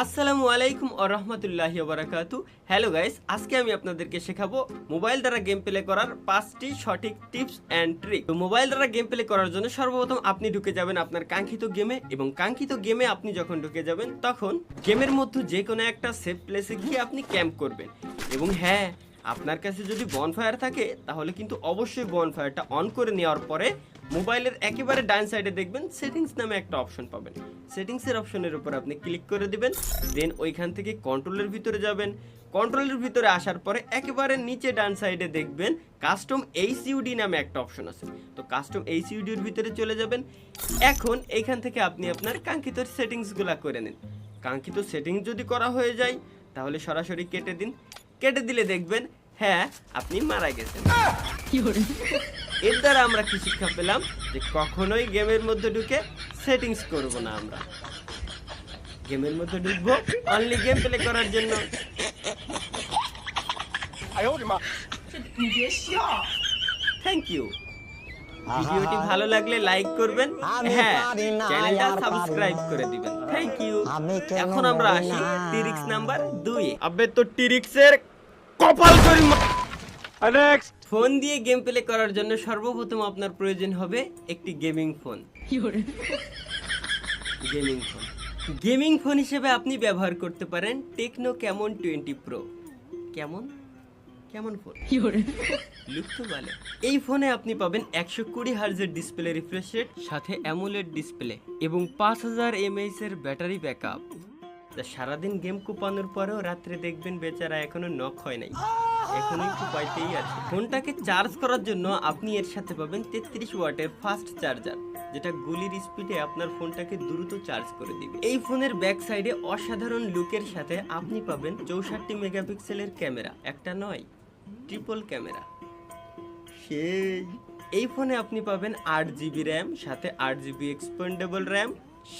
আসসালামু আলাইকুম ওয়া রাহমাতুল্লাহি ওয়া বারাকাতু। হ্যালো গাইস, আজকে আমি আপনাদেরকে শেখাবো মোবাইল দ্বারা গেম প্লে করার 5টি সঠিক টিপস এন্ড ট্রিক। তো মোবাইল দ্বারা গেম প্লে করার জন্য সর্বপ্রথম আপনি ঢুকে যাবেন আপনার কাঙ্ক্ষিত গেমে, এবং কাঙ্ক্ষিত গেমে আপনি যখন ঢুকে যাবেন তখন গেমের মধ্যে যে কোনো একটা সেফ প্লেসে গিয়ে আপনি ক্যাম্প করবেন। এবং হ্যাঁ, আপনার কাছে যদি বনফায়ার থাকে তাহলে কিন্তু অবশ্যই বনফায়ারটা অন করে নেওয়ার পরে মোবাইলের একেবারে ডান সাইডে দেখবেন সেটিংস নামে একটা অপশন পাবেন। সেটিংসের অপশনের উপর আপনি ক্লিক করে দিবেন, দেন ওইখান থেকে কন্ট্রোলের ভিতরে যাবেন। কন্ট্রোলের ভিতরে আসার পরে একেবারে নিচে ডান সাইডে দেখবেন কাস্টম এইচইউডি নামে একটা অপশন আছে। তো কাস্টম এইচইউডির ভিতরে চলে যাবেন। এখন এইখান থেকে আপনি আপনার কাঙ্ক্ষিত সেটিংসগুলো করে নিন। কাঙ্ক্ষিত সেটিংস যদি করা হয়ে যায় তাহলে সরাসরি কেটে দিন। কেটে দিলে দেখবেন হ্যাঁ আপনি মারা গেছেন। এর দ্বারা আমরা কি শিক্ষা পেলাম যে কখনোই গেমের মধ্যে ঢুকে সেটিংস করব না। আমরা গেমের মধ্যে ঢুকবো অনলি গেম প্লে করার জন্য। Thank you. ভিডিওটি ভালো লাগলে লাইক করবেন, হ্যাঁ চ্যানেলটা সাবস্ক্রাইব করে দিবেন। Thank you. এখন আমরা আসি টিরিক্স নাম্বার 2 এ। আবে তো টিরিক্সের কপাল করি। নেক্সট, ফোন দিয়ে গেম প্লে করার জন্য সর্বপ্রথম আপনার প্রয়োজন হবে একটি গেমিং ফোন। গেমিং ফোন হিসেবে আপনি ব্যবহার করতে পারেন টেকনো ক্যামন 20 প্রো। কেমন ফোন লুকতো ভালো। এই ফোনে আপনি পাবেন 120 হার্জের ডিসপ্লে রিফ্রেশ রেট, সাথে অ্যামোলেড ডিসপ্লে এবং 5000 mAh এর ব্যাটারি ব্যাকআপ। সারাদিন গেম কোপানোর পরেও রাত্রে দেখবেন বেচারা এখনো নক হয় নাই, এখনো একটু পাইতেই আছে। ফোনটাকে চার্জ করার জন্য আপনি এর সাথে পাবেন 33 ওয়াটের ফাস্ট চার্জার, যেটা গুলির স্পিডে আপনার ফোনটাকে দ্রুত চার্জ করে দিবে। এই ফোনের ব্যাক সাইডে অসাধারণ লুকের সাথে আপনি পাবেন 64 মেগাপিক্সেলের ক্যামেরা, একটা নয় ট্রিপল ক্যামেরা। এই ফোনে আপনি পাবেন 8GB র্যাম, সাথে 8GB এক্সপেন্ডেবল র্যাম,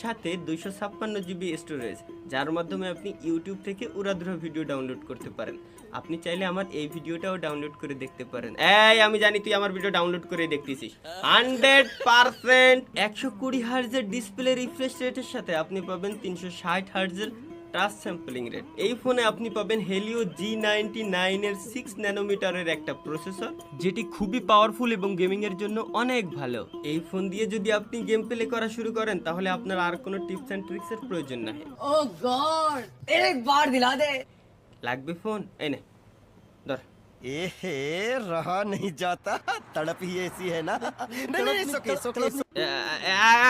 সাথে 256 GB স্টোরেজ, যার মাধ্যমে আপনি ইউটিউব থেকে উড়াধুরা ভিডিও ডাউনলোড করতে পারেন। আপনি চাইলে আমার এই ভিডিওটাও ডাউনলোড করে দেখতে পারেন। এই আমি জানি তুই আমার ভিডিও ডাউনলোড করে দেখতেছিস। 100% 120 হার্জের ডিসপ্লে রিফ্রেশ রেটের সাথে আপনি পাবেন 360 হার্জের টাচ স্যাম্পলিং রেট। এই ফোনে আপনি পাবেন হেলিও G99 এর 6 ন্যানোমিটারের একটা প্রসেসর, যেটি খুবই পাওয়ারফুল এবং গেমিং এর জন্য অনেক ভালো। এই ফোন দিয়ে যদি আপনি গেম প্লে করা শুরু করেন তাহলে আপনার আর কোনো টিপস এন্ড ট্রিক্স এর প্রয়োজন নাই। ও গড, এক বার দিলা দে। লাগবে ফোন? এই নে ধর। এহে রহা नहीं जाता, तड़प ही ऐसी है ना।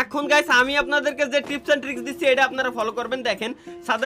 এখন গাইস আমি আপনাদেরকে যে টিপস এন্ড ট্রিক্স দিচ্ছি এটা আপনারা ফলো করবেন। দেখেন